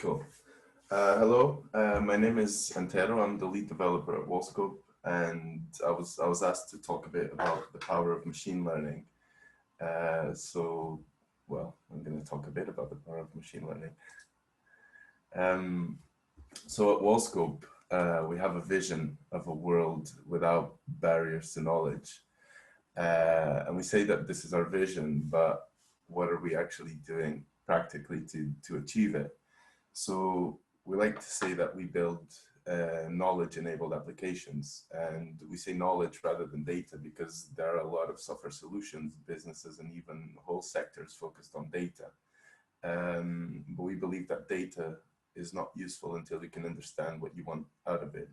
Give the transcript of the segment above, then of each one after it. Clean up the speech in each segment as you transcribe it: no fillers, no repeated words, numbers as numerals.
Cool. Hello, my name is Antero. I'm the lead developer at Wallscope, and I was asked to talk a bit about the power of machine learning. Well, I'm going to talk a bit about the power of machine learning. Um, so at Wallscope, we have a vision of a world without barriers to knowledge. And we say that this is our vision, but what are we actually doing practically to achieve it? So we like to say that we build knowledge-enabled applications, and we say knowledge rather than data because there are a lot of software solutions, businesses, and even whole sectors focused on data. But we believe that data is not useful until you can understand what you want out of it.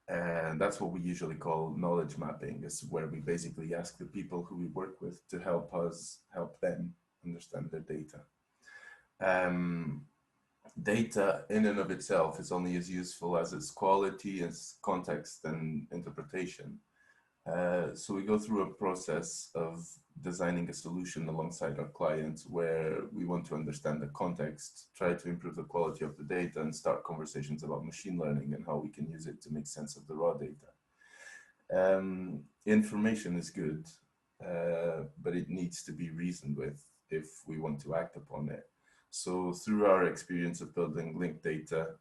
And that's what we usually call knowledge mapping, is where we basically ask the people who we work with to help us help them understand their data. Data in and of itself is only as useful as its quality, its context, and interpretation. So we go through a process of designing a solution alongside our clients where we want to understand the context, try to improve the quality of the data, and start conversations about machine learning and how we can use it to make sense of the raw data. Information is good, but it needs to be reasoned with if we want to act upon it. So through our experience of building linked data,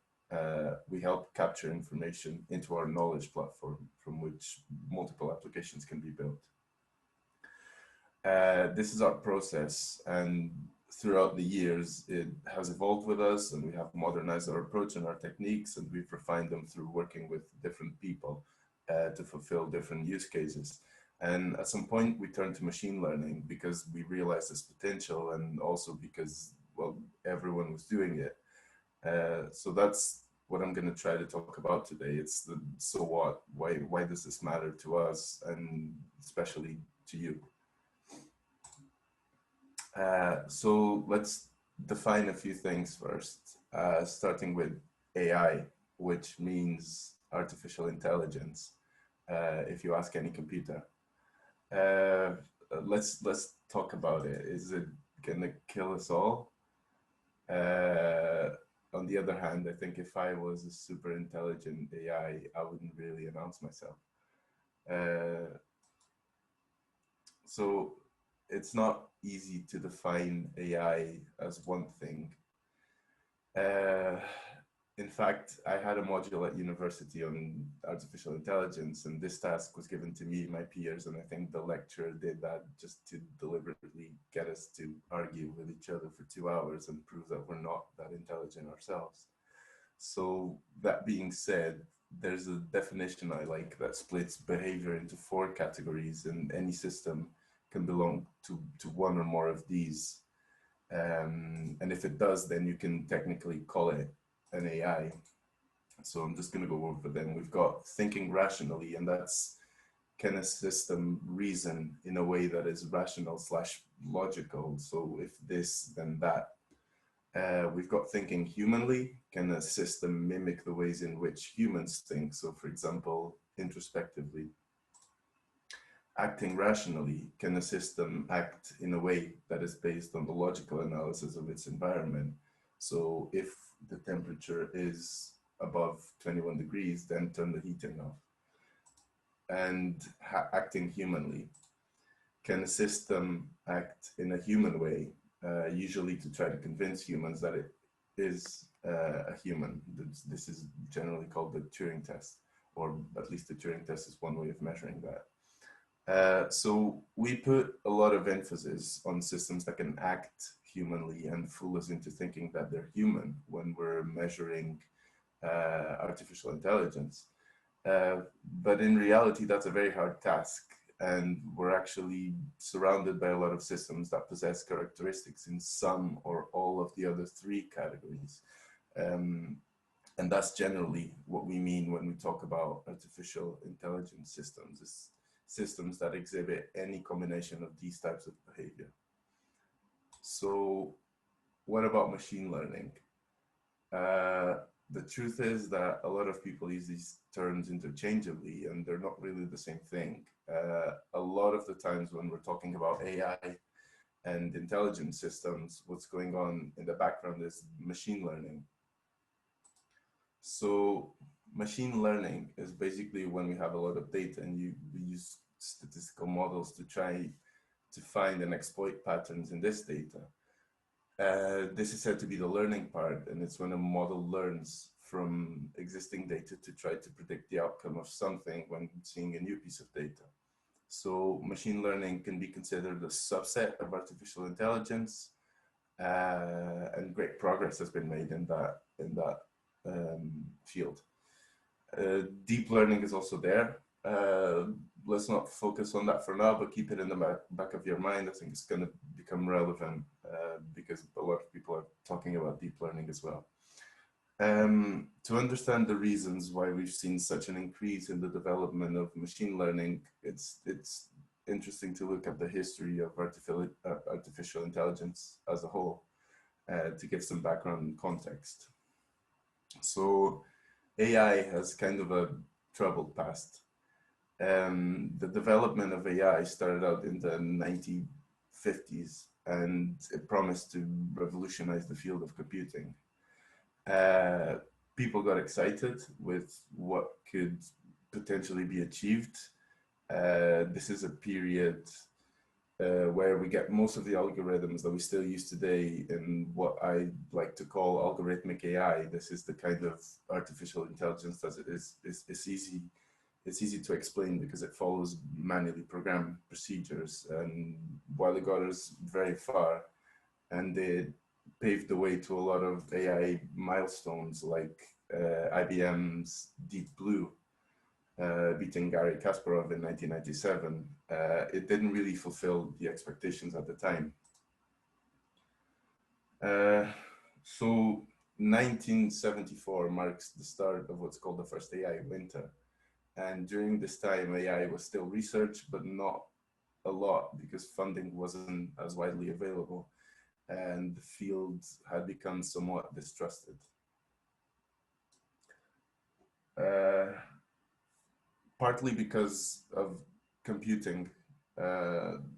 we help capture information into our knowledge platform from which multiple applications can be built. This is our process, and throughout the years, it has evolved with us, and we have modernized our approach and our techniques, and we've refined them through working with different people to fulfill different use cases. And at some point, we turned to machine learning because we realized its potential, and also because, well, everyone was doing it. So that's what I'm going to try to talk about today. It's the so what, why does this matter to us, and especially to you. So let's define a few things first, starting with AI, which means artificial intelligence. If you ask any computer, let's talk about it. Is it gonna kill us all? On the other hand, I think if I was a super intelligent AI, I wouldn't really announce myself. So it's not easy to define AI as one thing. In fact, I had a module at university on artificial intelligence, and this task was given to me, my peers, and I think the lecturer did that just to deliberately get us to argue with each other for 2 hours and prove that we're not that intelligent ourselves. So that being said, there's a definition I like that splits behavior into 4 categories, and any system can belong to one or more of these. And if it does, then you can technically call it an AI. So I'm just going to go over them. We've got thinking rationally, and that's, can a system reason in a way that is rational / logical? So if this, then that. We've got thinking humanly. Can a system mimic the ways in which humans think? So for example, introspectively. Acting rationally, can a system act in a way that is based on the logical analysis of its environment? So if the temperature is above 21 degrees, then turn the heating off. And acting humanly, can a system act in a human way, usually to try to convince humans that it is a human? This is generally called the Turing test, or at least the Turing test is one way of measuring that. So we put a lot of emphasis on systems that can act humanly and fool us into thinking that they're human when we're measuring artificial intelligence. But in reality, that's a very hard task. And we're actually surrounded by a lot of systems that possess characteristics in some or all of the other 3 categories. And that's generally what we mean when we talk about artificial intelligence systems. It's systems that exhibit any combination of these types of behavior. So what about machine learning? The truth is that a lot of people use these terms interchangeably, and they're not really the same thing. A lot of the times when we're talking about AI, and intelligent systems, what's going on in the background is machine learning. So machine learning is basically when we have a lot of data and we use statistical models to try to find and exploit patterns in this data. This is said to be the learning part, and it's when a model learns from existing data to try to predict the outcome of something when seeing a new piece of data. So machine learning can be considered a subset of artificial intelligence, and great progress has been made in that field. Deep learning is also there. Let's not focus on that for now, but keep it in the back of your mind. I think it's going to become relevant because a lot of people are talking about deep learning as well. To understand the reasons why we've seen such an increase in the development of machine learning, it's interesting to look at the history of artificial intelligence as a whole to give some background and context. So AI has kind of a troubled past. The development of AI started out in the 1950s, and it promised to revolutionize the field of computing. People got excited with what could potentially be achieved. This is a period where we get most of the algorithms that we still use today in what I like to call algorithmic AI. This is the kind of artificial intelligence that it's easy to explain because it follows manually programmed procedures. And while it got us very far, and it paved the way to a lot of AI milestones like IBM's Deep Blue, beating Garry Kasparov in 1997, it didn't really fulfill the expectations at the time. So 1974 marks the start of what's called the first AI winter. And during this time, AI was still research, but not a lot because funding wasn't as widely available. And the field had become somewhat distrusted. Partly because of computing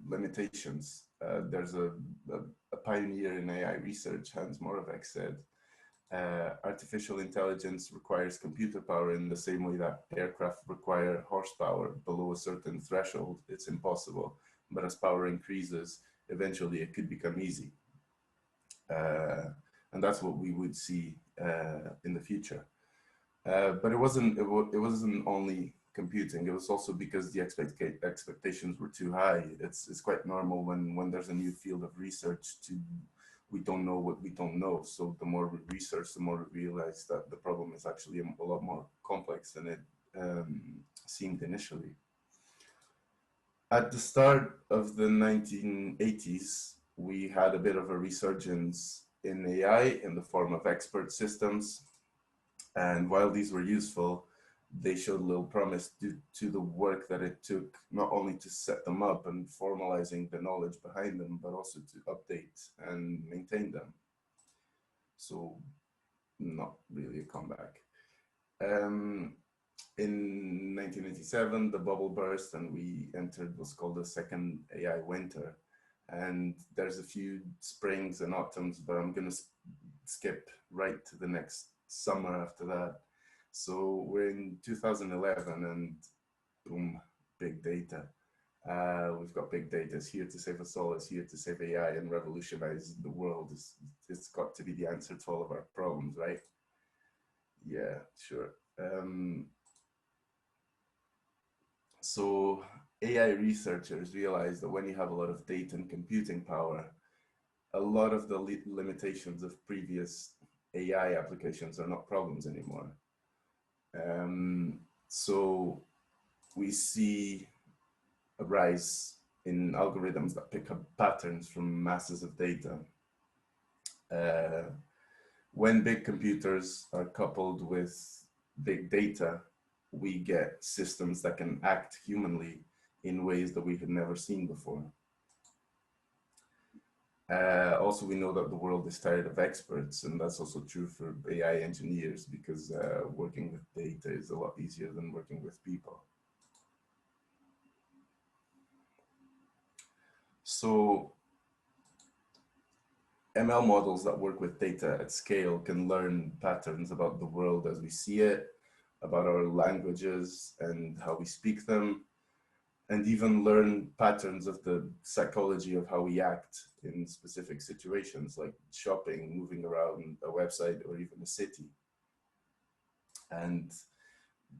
limitations. There's a pioneer in AI research, Hans Moravec, said, artificial intelligence requires computer power in the same way that aircraft require horsepower. Below a certain threshold, it's impossible. But as power increases, eventually it could become easy. And that's what we would see in the future. But it wasn't only computing. It was also because the expectations were too high. It's quite normal when there's a new field of research we don't know what we don't know. So the more we research, the more we realize that the problem is actually a lot more complex than it seemed initially. At the start of the 1980s, we had a bit of a resurgence in AI in the form of expert systems. And while these were useful, they showed little promise due to the work that it took not only to set them up and formalizing the knowledge behind them, but also to update and maintain them. So not really a comeback. In 1987, the bubble burst and we entered what's called the second AI winter. And there's a few springs and autumns, but I'm going to skip right to the next summer after that. So we're in 2011 and boom, big data. We've got big data. It's here to save us all. It's here to save AI and revolutionize the world. It's got to be the answer to all of our problems, right? Yeah, sure. So AI researchers realize that when you have a lot of data and computing power, a lot of the limitations of previous AI applications are not problems anymore. So we see a rise in algorithms that pick up patterns from masses of data. When big computers are coupled with big data, we get systems that can act humanly in ways that we had never seen before. Also, we know that the world is tired of experts, and that's also true for AI engineers because working with data is a lot easier than working with people. So ML models that work with data at scale can learn patterns about the world as we see it, about our languages and how we speak them, and even learn patterns of the psychology of how we act in specific situations like shopping, moving around a website, or even a city. And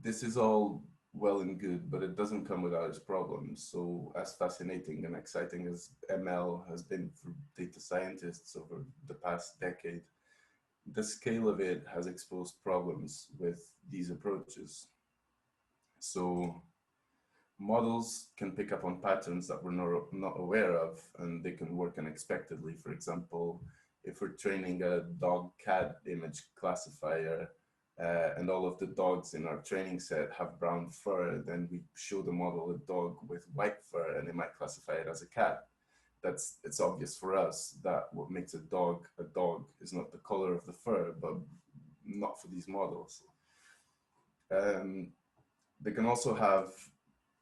this is all well and good, but it doesn't come without its problems. So as fascinating and exciting as ML has been for data scientists over the past decade, the scale of it has exposed problems with these approaches. So models can pick up on patterns that we're not aware of, and they can work unexpectedly. For example, if we're training a dog-cat image classifier, and all of the dogs in our training set have brown fur, then we show the model a dog with white fur and it might classify it as a cat. It's obvious for us that what makes a dog is not the color of the fur, but not for these models. They can also have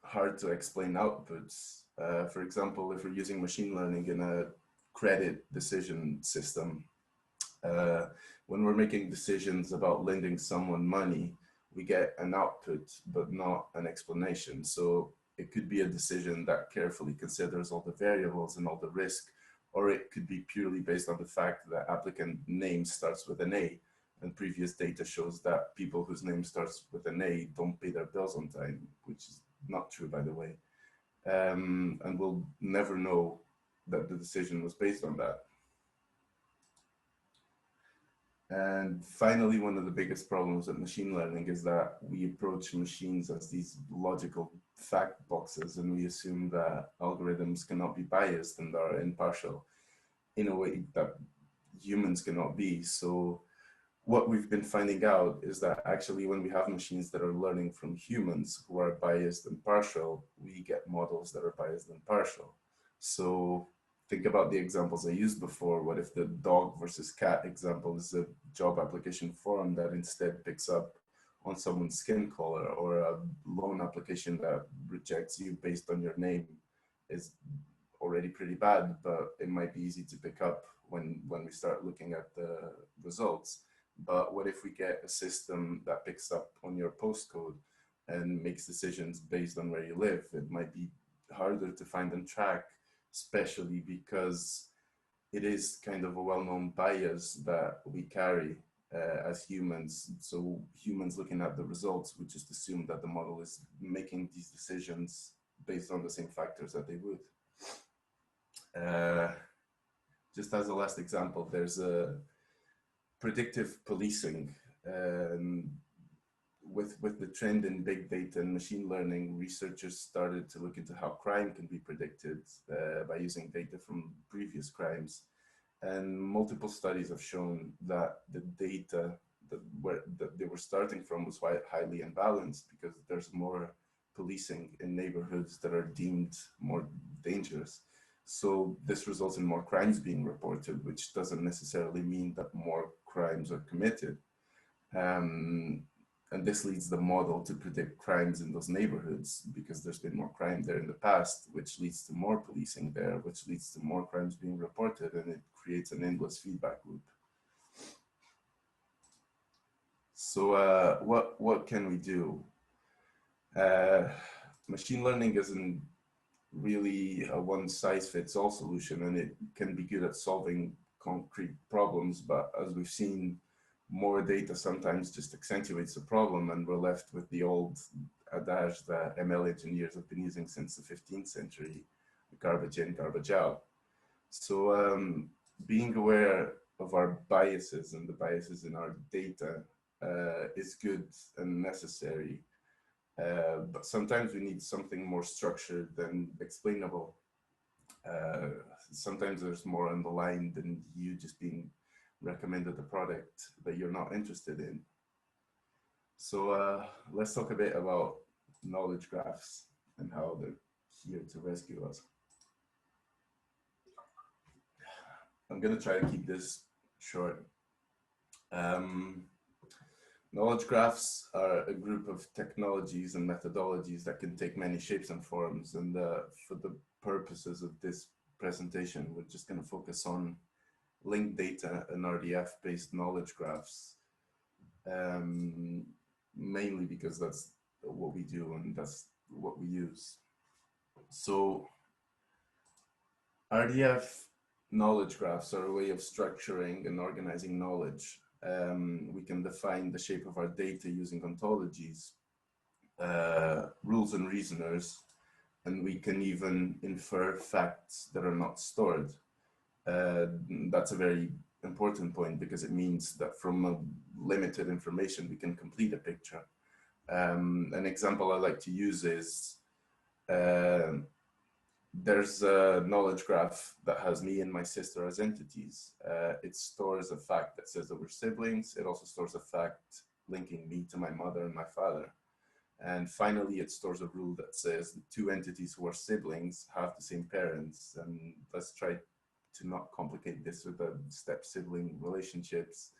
hard to explain outputs. For example, if we're using machine learning in a credit decision system, when we're making decisions about lending someone money, we get an output, but not an explanation. So it could be a decision that carefully considers all the variables and all the risk, or it could be purely based on the fact that applicant name starts with an A, and previous data shows that people whose name starts with an A don't pay their bills on time, which is not true, by the way. And we'll never know that the decision was based on that. And finally, one of the biggest problems with machine learning is that we approach machines as these logical fact boxes, and we assume that algorithms cannot be biased and are impartial in a way that humans cannot be. So what we've been finding out is that actually when we have machines that are learning from humans who are biased and partial, we get models that are biased and partial. So think about the examples I used before. What if the dog versus cat example is a job application form that instead picks up on someone's skin color, or a loan application that rejects you based on your name is already pretty bad, but it might be easy to pick up when we start looking at the results. But what if we get a system that picks up on your postcode and makes decisions based on where you live? It might be harder to find and track, especially because it is kind of a well-known bias that we carry as humans. So humans looking at the results would just assume that the model is making these decisions based on the same factors that they would. Just as a last example, there's a predictive policing. With the trend in big data and machine learning, researchers started to look into how crime can be predicted by using data from previous crimes. And multiple studies have shown that the data that they were starting from was quite highly imbalanced, because there's more policing in neighborhoods that are deemed more dangerous. So this results in more crimes being reported, which doesn't necessarily mean that more crimes are committed. And this leads the model to predict crimes in those neighborhoods, because there's been more crime there in the past, which leads to more policing there, which leads to more crimes being reported, and it creates an endless feedback loop. So what can we do? Machine learning isn't really a one-size-fits-all solution, and it can be good at solving concrete problems, but as we've seen, more data sometimes just accentuates the problem, and we're left with the old adage that ML engineers have been using since the 15th century, garbage in, garbage out. So being aware of our biases and the biases in our data is good and necessary. But sometimes we need something more structured than explainable. Sometimes there's more on the line than you just being recommended a product that you're not interested in. So let's talk a bit about knowledge graphs and how they're here to rescue us. I'm going to try to keep this short. Knowledge graphs are a group of technologies and methodologies that can take many shapes and forms. And for the purposes of this presentation, we're just going to focus on linked data and RDF-based knowledge graphs, mainly because that's what we do and that's what we use. So RDF knowledge graphs are a way of structuring and organizing knowledge. We can define the shape of our data using ontologies, rules and reasoners, and we can even infer facts that are not stored. That's a very important point because it means that from a limited information, we can complete a picture. An example I like to use is there's a knowledge graph that has me and my sister as entities. It stores a fact that says that we're siblings. It also stores a fact linking me to my mother and my father. And finally, it stores a rule that says the two entities who are siblings have the same parents. And let's try to not complicate this with the step-sibling relationships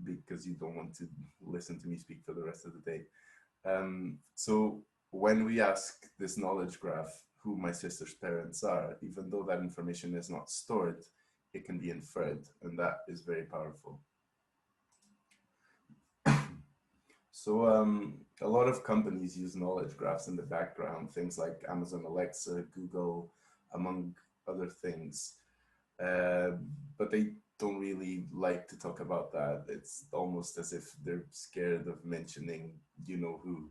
because you don't want to listen to me speak for the rest of the day. So when we ask this knowledge graph who my sister's parents are, even though that information is not stored, it can be inferred, and that is very powerful. So a lot of companies use knowledge graphs in the background, things like Amazon Alexa, Google, among other things. But they don't really like to talk about that. It's almost as if they're scared of mentioning you know who.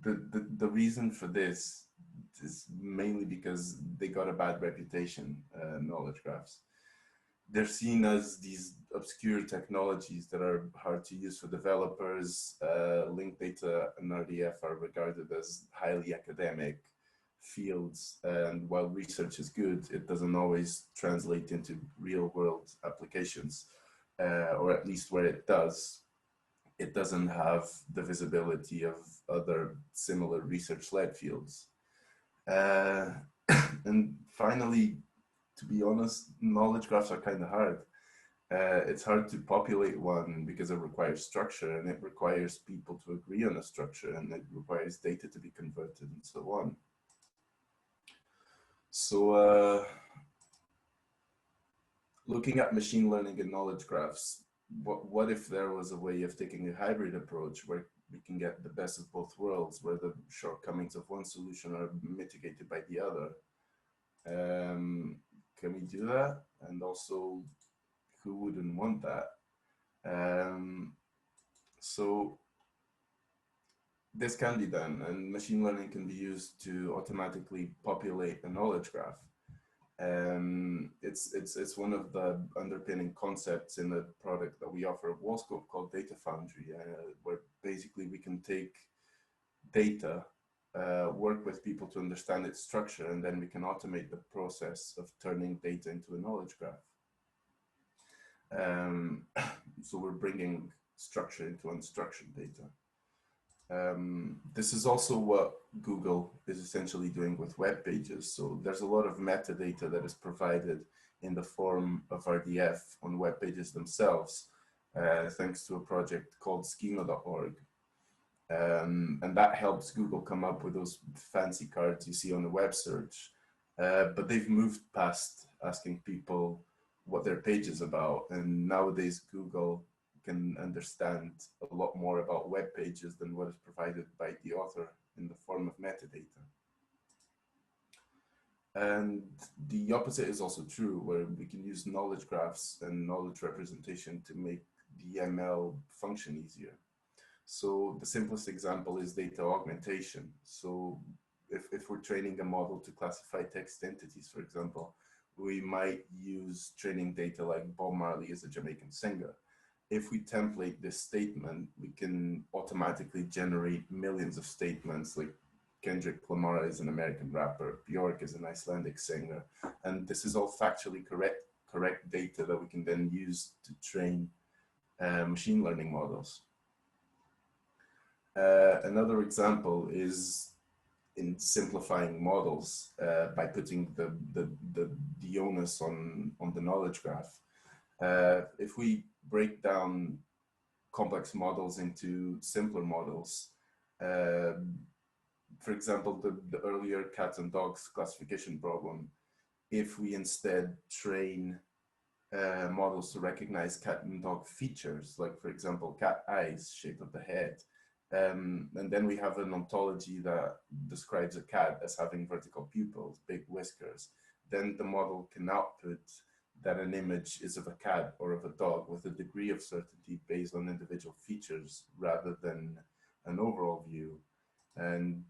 The reason for this is mainly because they got a bad reputation, knowledge graphs. They're seen as these obscure technologies that are hard to use for developers. Linked data and RDF are regarded as highly academic fields, and while research is good, it doesn't always translate into real world applications, or at least where it does, it doesn't have the visibility of other similar research-led fields. And finally, to be honest, knowledge graphs are kind of hard. It's hard to populate one because it requires structure, and it requires people to agree on a structure, and it requires data to be converted and so on. So looking at machine learning and knowledge graphs, what if there was a way of taking a hybrid approach where we can get the best of both worlds, where the shortcomings of one solution are mitigated by the other? Can we do that? And also, who wouldn't want that? So this can be done, and machine learning can be used to automatically populate a knowledge graph. It's one of the underpinning concepts in the product that we offer at Wallscope called Data Foundry, where basically we can take data, work with people to understand its structure, and then we can automate the process of turning data into a knowledge graph. So we're bringing structure into unstructured data. This is also what Google is essentially doing with web pages. So there's a lot of metadata that is provided in the form of RDF on web pages themselves, thanks to a project called schema.org. And that helps Google come up with those fancy cards you see on the web search. But they've moved past asking people what their page is about. And nowadays, Google can understand a lot more about web pages than what is provided by the author in the form of metadata. And the opposite is also true, where we can use knowledge graphs and knowledge representation to make the ML function easier. So the simplest example is data augmentation. So if we're training a model to classify text entities, for example, we might use training data like Bob Marley is a Jamaican singer. If we template this statement, we can automatically generate millions of statements like Kendrick Lamar is an American rapper, Bjork is an Icelandic singer, and this is all factually correct data that we can then use to train machine learning models. Another example is in simplifying models by putting the onus on the knowledge graph. If we break down complex models into simpler models, for example, the earlier cats and dogs classification problem, if we instead train models to recognize cat and dog features, like for example, cat eyes, shape of the head. And then we have an ontology that describes a cat as having vertical pupils, big whiskers. Then the model can output that an image is of a cat or of a dog with a degree of certainty based on individual features rather than an overall view. And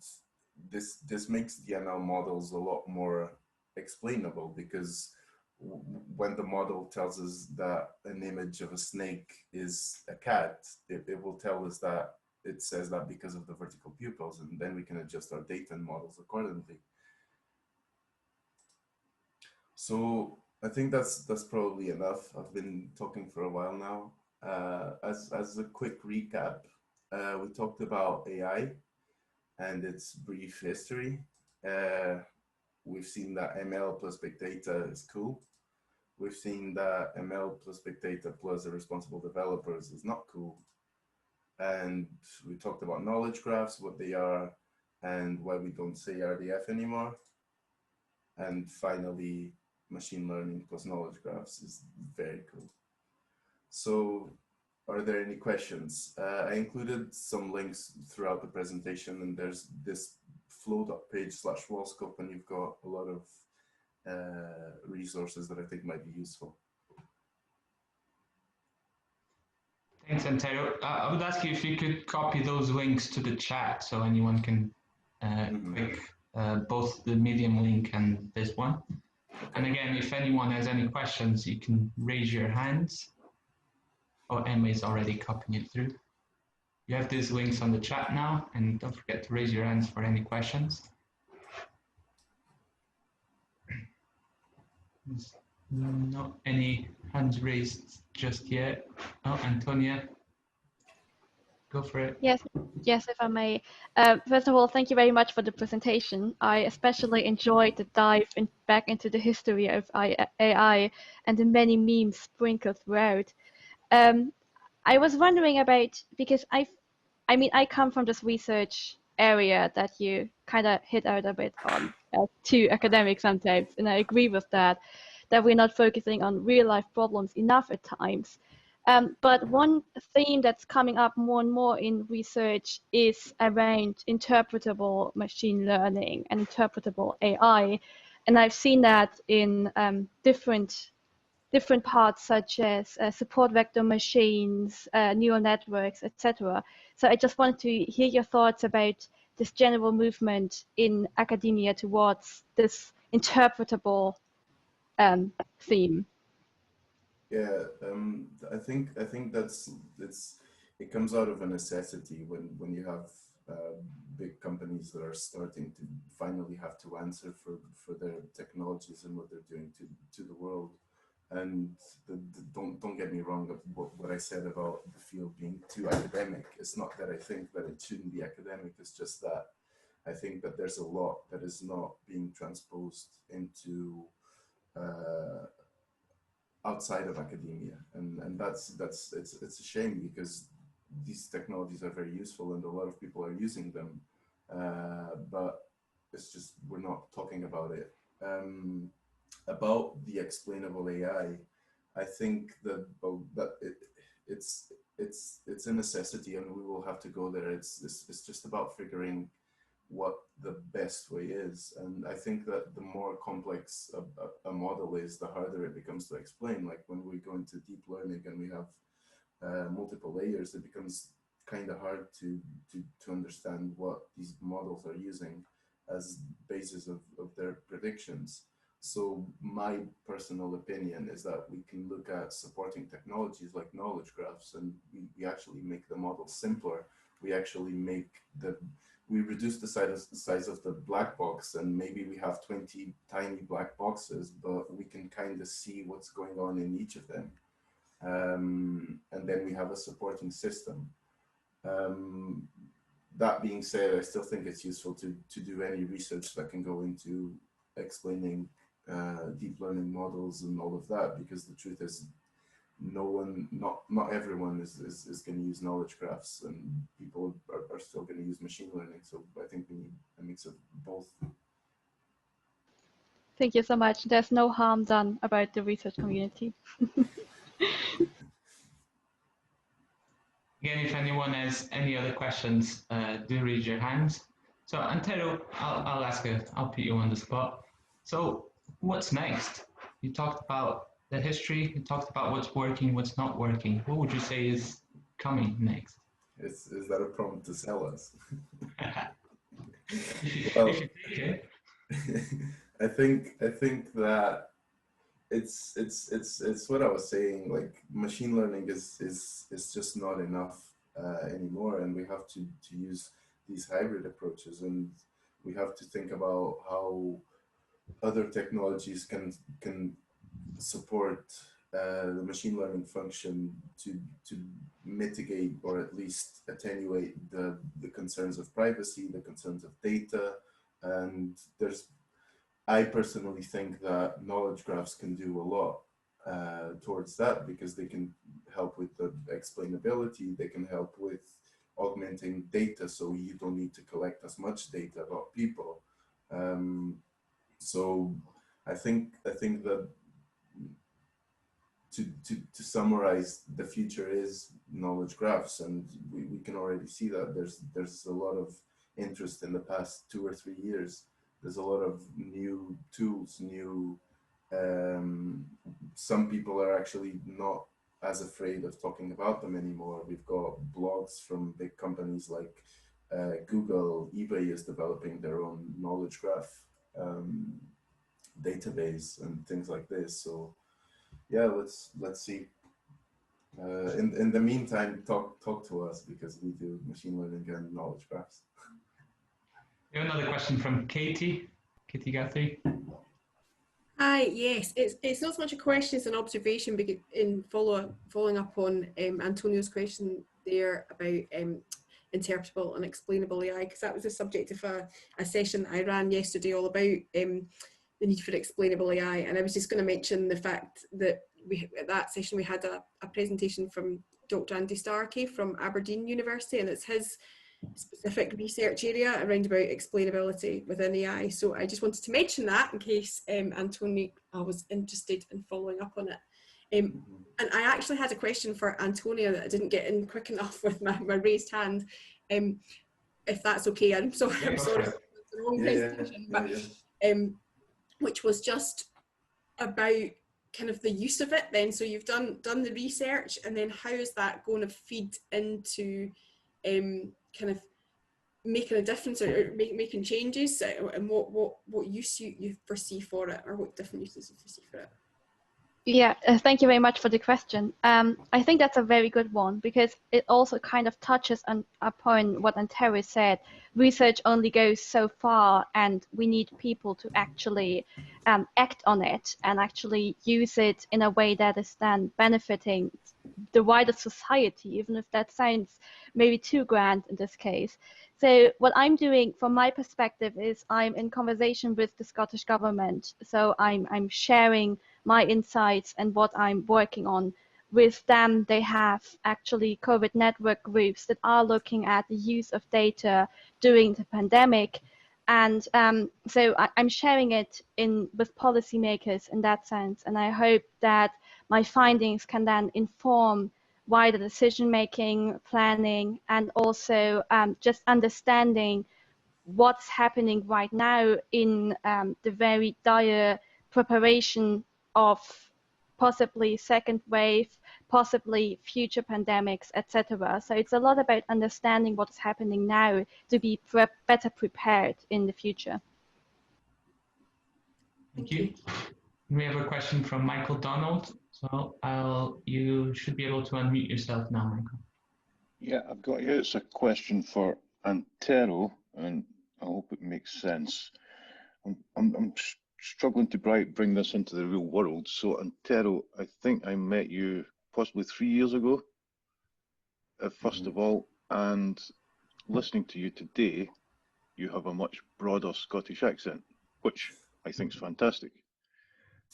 this makes the ML models a lot more explainable, because when the model tells us that an image of a snake is a cat, it will tell us that it says that because of the vertical pupils, and then we can adjust our data and models accordingly. So I think that's probably enough. I've been talking for a while now. As a quick recap, we talked about AI and its brief history. We've seen that ML plus big data is cool. We've seen that ML plus big data plus the responsible developers is not cool. And we talked about knowledge graphs, what they are, and why we don't say RDF anymore. And finally, machine learning plus knowledge graphs is very cool. So are there any questions? I included some links throughout the presentation, and there's this flow.page/Wallscope, and you've got a lot of resources that I think might be useful. Thanks, Antero. I would ask you if you could copy those links to the chat so anyone can click both the Medium link and this one. Okay. And again, if anyone has any questions, you can raise your hands. Oh, Emma is already copying it through. You have these links on the chat now, and don't forget to raise your hands for any questions. There's not any hands raised just yet. Oh, Antonia, go for it. Yes, if I may. First of all, thank you very much for the presentation. I especially enjoyed the dive back into the history of AI and the many memes sprinkled throughout. I was wondering about, because I come from this research area that you kind of hit out a bit on, too academic sometimes, and I agree with that we're not focusing on real life problems enough at times. But one theme that's coming up more and more in research is around interpretable machine learning and interpretable AI. And I've seen that in different parts, such as support vector machines, neural networks, etc. So I just wanted to hear your thoughts about this general movement in academia towards this interpretable theme. Yeah, I think it comes out of a necessity when you have big companies that are starting to finally have to answer for their technologies and what they're doing to the world. And don't get me wrong, what I said about the field being too academic. It's not that I think that it shouldn't be academic. It's just that I think that there's a lot that is not being transposed into outside of academia, and it's a shame, because these technologies are very useful and a lot of people are using them, but it's just we're not talking about it. About the explainable AI, I think that it's a necessity, and we will have to go there. It's just about figuring what the best way is. And I think that the more complex a model is, the harder it becomes to explain. Like when we go into deep learning and we have multiple layers, it becomes kind of hard to understand what these models are using as basis of their predictions. So my personal opinion is that we can look at supporting technologies like knowledge graphs, and we actually make the model simpler. We actually we reduce the size of the black box, and maybe we have 20 tiny black boxes, but we can kind of see what's going on in each of them. And then we have a supporting system. That being said, I still think it's useful to do any research that can go into explaining deep learning models and all of that, because the truth is not everyone is going to use knowledge graphs, and people are still going to use machine learning. So I think we need a mix of both. Thank you so much. There's no harm done about the research community. Again, if anyone has any other questions, do raise your hands. So Antero, I'll put you on the spot. So what's next? You talked about the history, you talked about what's working, what's not working. What would you say is coming next? Is that a prompt to sell us? Well, Well, I think that it's what I was saying. Like machine learning is just not enough anymore, and we have to use these hybrid approaches, and we have to think about how other technologies can support the machine learning function to mitigate or at least attenuate the concerns of privacy, the concerns of data, and I personally think that knowledge graphs can do a lot towards that, because they can help with the explainability, they can help with augmenting data so you don't need to collect as much data about people. So I think that to summarize, the future is knowledge graphs, and we can already see that there's a lot of interest in the past 2 or 3 years. There's a lot of new tools, some people are actually not as afraid of talking about them anymore. We've got blogs from big companies like Google, eBay is developing their own knowledge graph database and things like this. So yeah, let's see. In the meantime, talk to us, because we do machine learning and knowledge graphs. We have another question from Katie Guthrie. Hi, yes, it's not so much a question as an observation, because in following up on Antonio's question there about interpretable and explainable AI, because that was the subject of a session I ran yesterday all about the need for explainable AI. And I was just going to mention the fact that at that session we had a presentation from Dr. Andy Starkey from Aberdeen University, and it's his specific research area around about explainability within AI. So I just wanted to mention that in case Antonio was interested in following up on it. And I actually had a question for Antonio that I didn't get in quick enough with my raised hand. If that's okay, I'm sorry. Yeah, I'm sorry. It's the wrong presentation, but which was just about kind of the use of it then. So you've done the research, and then how is that going to feed into kind of making a difference or making changes, and what use you foresee for it, or what different uses you foresee for it? Yeah, thank you very much for the question. I think that's a very good one, because it also kind of touches upon what Antero said. Research only goes so far, and we need people to actually act on it and actually use it in a way that is then benefiting the wider society, even if that sounds maybe too grand in this case. So what I'm doing from my perspective is I'm in conversation with the Scottish Government. So I'm sharing my insights and what I'm working on with them. They have actually COVID network groups that are looking at the use of data during the pandemic. And so I'm sharing it with policymakers in that sense. And I hope that my findings can then inform wider decision-making, planning, and also just understanding what's happening right now in the very dire preparation of possibly second wave, possibly future pandemics, etc. So it's a lot about understanding what's happening now to be better prepared in the future. Thank you. We have a question from Michael Donald. So you should be able to unmute yourself now, Michael. Yeah, I've got you. It's a question for Antero, and I hope it makes sense. I'm struggling to bring this into the real world. So Antero, I think I met you possibly 3 years ago, first of all, and listening to you today, you have a much broader Scottish accent, which I think is fantastic.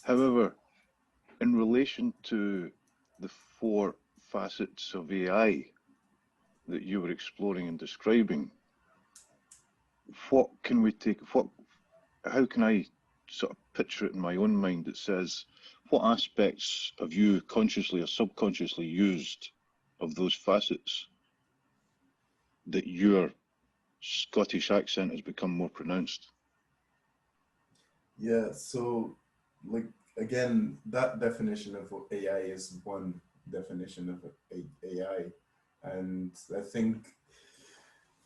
However, in relation to the 4 facets of AI that you were exploring and describing, how can I sort of picture it in my own mind. It says, what aspects have you consciously or subconsciously used of those facets that your Scottish accent has become more pronounced? Yeah, so like again, that definition of AI is one definition of AI, and I think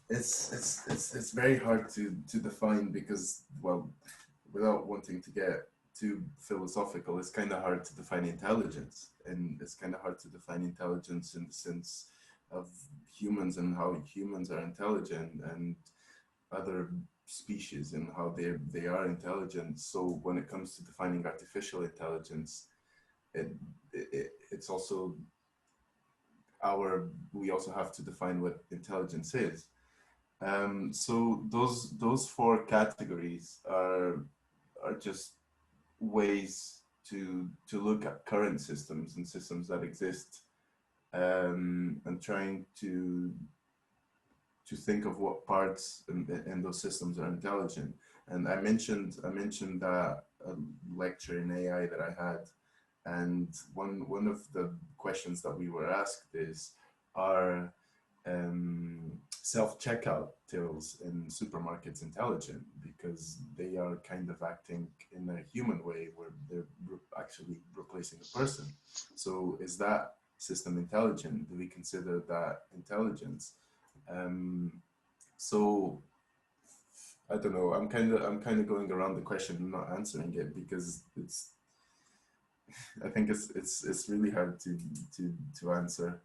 it's very hard to define because, well, without wanting to get too philosophical, it's kind of hard to define intelligence, and it's kind of hard to define intelligence in the sense of humans and how humans are intelligent, and other species and how they are intelligent. So when it comes to defining artificial intelligence, it's also we also have to define what intelligence is. So those four categories are just ways to look at current systems and systems that exist, and trying to think of what parts in those systems are intelligent. And I mentioned that lecture in AI that I had, and one of the questions that we were asked is, are self-checkout tills in supermarkets intelligent? Because they are kind of acting in a human way where they're actually replacing a person. So is that system intelligent? Do we consider that intelligence? So I don't know. I'm kind of going around the question and not answering it because I think it's really hard to answer.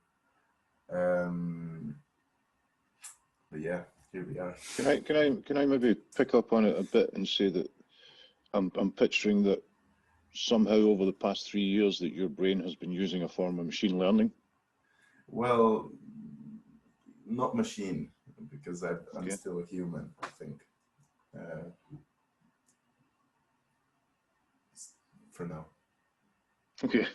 But yeah, here we are. Can I maybe pick up on it a bit and say that I'm picturing that somehow over the past 3 years that your brain has been using a form of machine learning? Well, not machine, because I'm still a human, I think, for now. Okay,